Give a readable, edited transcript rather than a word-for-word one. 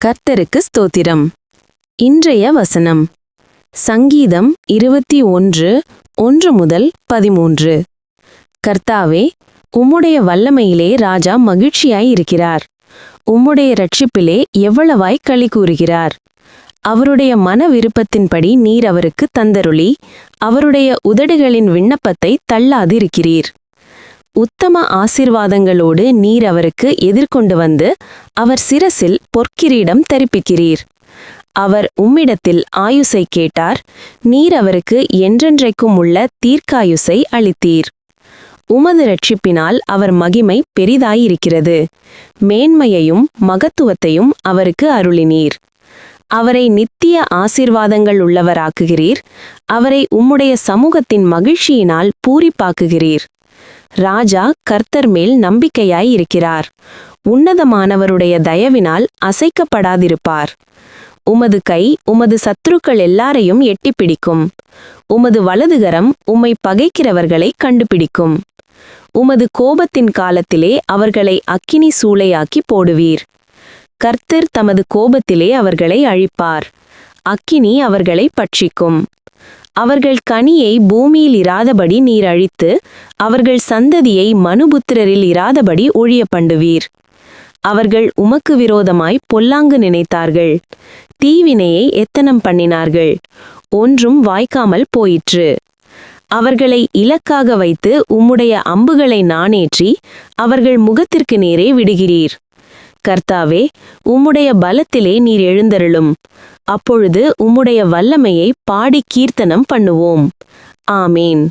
கர்த்தருக்கு ஸ்தோத்திரம். இன்றைய வசனம் சங்கீதம் 21:1-13. கர்த்தாவே, உம்முடைய வல்லமையிலே ராஜா மகிழ்ச்சியாயிருக்கிறார். உம்முடைய இரட்சிப்பிலே எவ்வளவாய் களி கூறுகிறார். அவருடைய மன விருப்பத்தின்படி நீர் அவருக்கு தந்தருளி, அவருடைய உதடுகளின் விண்ணப்பத்தை தள்ளாதிருக்கிறீர். உத்தம ஆசீர்வாதங்களோடு நீர் அவருக்கு எதிர்கொண்டு வந்து அவர் சிரசில் பொற்கிரீடம் தரிப்பிக்கிறீர். அவர் உம்மிடத்தில் ஆயுசை கேட்டார். நீர் அவருக்கு என்றென்றைக்கும் உள்ள தீர்க்காயுசை அளித்தீர். உமது இரட்சிப்பினால் அவர் மகிமை பெரிதாயிருக்கிறது. மேன்மையையும் மகத்துவத்தையும் அவருக்கு அருளினீர். அவரை நித்திய ஆசீர்வாதங்கள் உள்ளவராக்குகிறீர். அவரை உம்முடைய சமூகத்தின் மகிழ்ச்சியினால் பூரிப்பாக்குகிறீர். ராஜா கர்த்தர் மேல் நம்பிக்கையாயிருக்கிறார். உன்னதமானவருடைய தயவினால் அசைக்கப்படாதிருப்பார். உமது கை உமது சத்துருக்கள் எல்லாரையும் எட்டிப்பிடிக்கும். உமது வலதுகரம் உம்மை பகைக்கிறவர்களை கண்டுபிடிக்கும். உமது கோபத்தின் காலத்திலே அவர்களை அக்கினி சூளையாக்கி போடுவீர். கர்த்தர் தமது கோபத்திலே அவர்களை அழிப்பார். அக்கினி அவர்களை பட்சிக்கும். அவர்கள் கனியை பூமியில் இராதபடி நீர் அழித்து, அவர்கள் சந்ததியை மனுபுத்திரரில் இராதபடி ஒழிய பண்ணுவீர். அவர்கள் உமக்கு விரோதமாய் பொல்லாங்கு நினைத்தார்கள். தீவினையை எத்தனம் பண்ணினார்கள். ஒன்றும் வாய்க்காமல் போயிற்று. அவர்களை இலக்காக வைத்து உம்முடைய அம்புகளை நாணேற்றி அவர்கள் முகத்திற்கு நேரே விடுகிறீர். கர்த்தாவே, உம்முடைய பலத்திலே நீர் எழுந்தருளும். அப்பொழுது உம்முடைய வல்லமையை பாடி கீர்த்தனம் பண்ணுவோம். ஆமேன்.